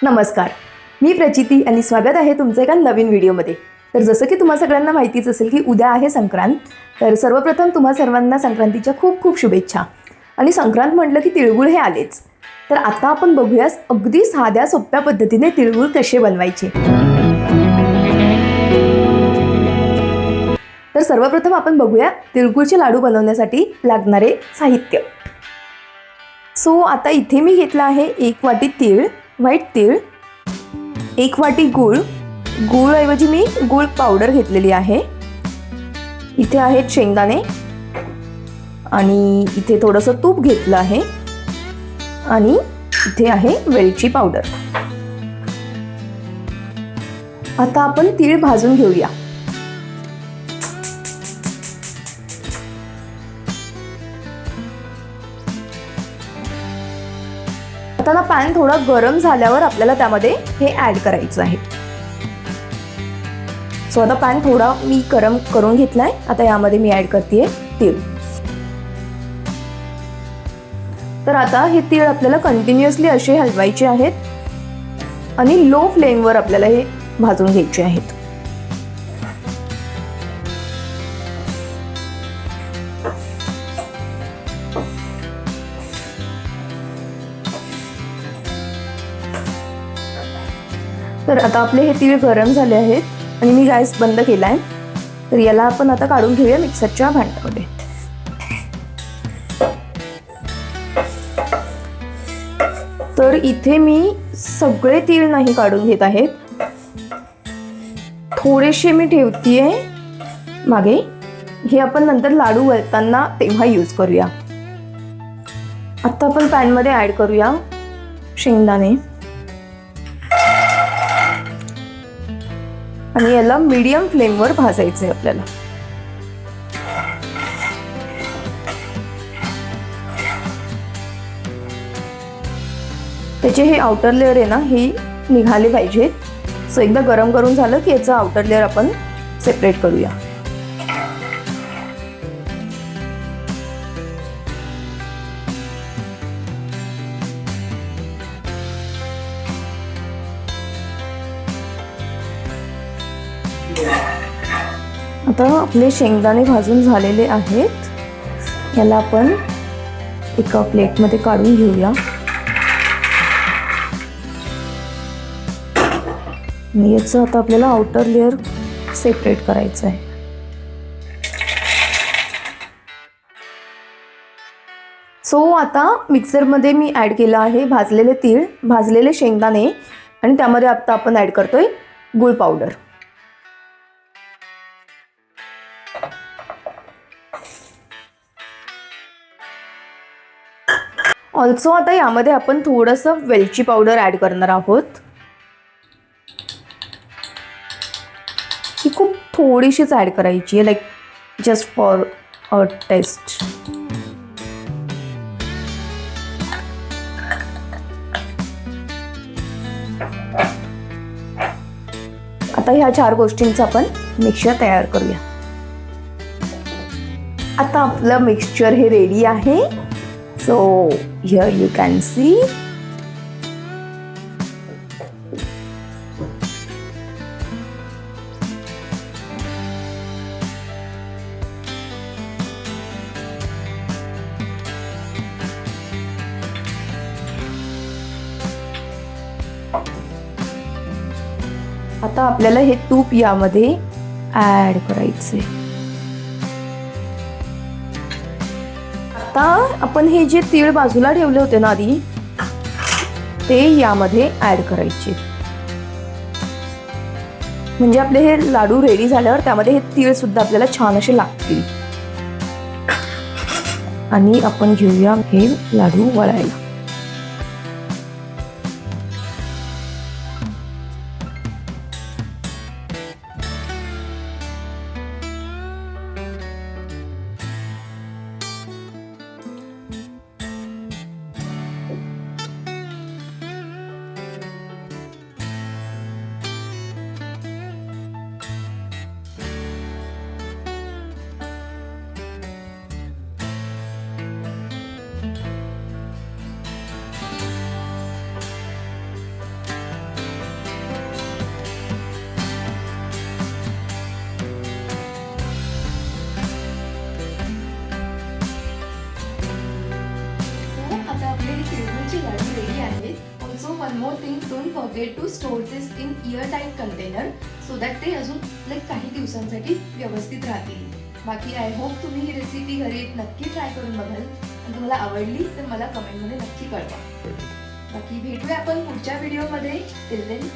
नमस्कार, मी प्रचिती आणि स्वागत आहे तुमचं एका नवीन व्हिडिओमध्ये। तर जसं की तुम्हा सगळ्यांना माहितीच असेल की उद्या आहे संक्रांत। तर सर्वप्रथम तुम्हा सर्वांना संक्रांतीच्या खूप खूप शुभेच्छा। आणि संक्रांत म्हटलं की तिळगुळ हे आलेच। तर आता आपण बघूया अगदी साध्या सोप्या पद्धतीने तिळगुळ कसे बनवायचे। तर सर्वप्रथम आपण बघूया तिळगुळचे लाडू बनवण्यासाठी लागणारे साहित्य। सो आता इथे मी घेतला आहे 1 वाटी तीळ, व्हाईट तीळ, 1 वाटी गूळ, गूळ ऐवजी मी गूळ पावडर घेतलेली आहे। इथे आहेत शेंगदाणे आणि इथे थोडंसं तूप घेतलं आहे आणि इथे आहे वेलची पावडर। आता आपण तीळ भाजून घेऊया। आता ना पॅन थोडा गरम झाल्यावर आपल्याला त्यामध्ये हे ऍड करायचं आहे। सो आता पॅन थोडा मी गरम करून घेतलाय। आता यामध्ये मी ऍड करतेय तीळ। तर आता हे तीळ आपल्याला कंटिन्युअसली असे हलवायचे आहेत आणि लो फ्लेमवर आपल्याला हे भाजून घ्यायचे आहेत। तर आता आपले हे तीळ गरम झाले आहेत आणि मी गॅस बंद केलाय। तर याला आपण आता काढून घेऊया मिक्सरच्या भांड्यामध्ये। तर इथे मी सगळे तीळ नाही काढून घेत आहेत, थोडेसे मी ठेवतेय मागे। हे आपण नंतर लाडू वळताना तेव्हा यूज करूया। आता आपण पॅन मध्ये ऍड करूया शेंगदाणे आणि याला मीडियम फ्लेमवर भाजायचे आपल्याला। त्याचे हे आउटर लेअर आहे ना, हे निघाले पाहिजेत। सो एकदा गरम करून झालं की याचा आउटर लेअर आपण सेपरेट करूया। आता आपले शेंगदाणे भाजून झालेले आहेत। याला आपण एका प्लेटमध्ये काढून घेऊया आणि याचं आता आपल्याला आउटर लेअर सेपरेट करायचं आहे। सो आता मिक्सरमध्ये मी ऍड केलं आहे भाजलेले तीळ, भाजलेले शेंगदाणे आणि त्यामध्ये आता आपण ऍड करतोय गूळ पावडर। ऑल्सो आता यामध्ये आपण थोडंसं वेलची पावडर ऍड करणार आहोत। ही खूप थोडीशीच ऍड करायची आहे, like just for a test. आता ह्या 4 गोष्टींचं आपण मिक्सचर तयार करूया। आता आपलं मिक्सचर हे रेडी आहे। So here you can see आता आपल्याला हे तूप यामध्ये ऍड करायचे। आता आपण हे जे तीळ बाजूला ठेवले होते ना आधी, ते यामध्ये ऍड करायचे। म्हणजे आपले हे लाडू रेडी झाल्यावर त्यामध्ये हे तीळ सुद्धा आपल्याला छान असे लागतील। आणि आपण घेऊया हे लाडू वळायला। One more thing, don't forget to store this in airtight container so that ते अजून काही दिवसांसाठी व्यवस्थित राहतील. बाकी आय होप तुम्ही ही रेसिपी घरी नक्की ट्राय करून बघाल आणि तुम्हाला आवडली तर मला कमेंटमध्ये नक्की कळवा. बाकी भेटूया आपण पुढच्या व्हिडिओमध्ये. Till then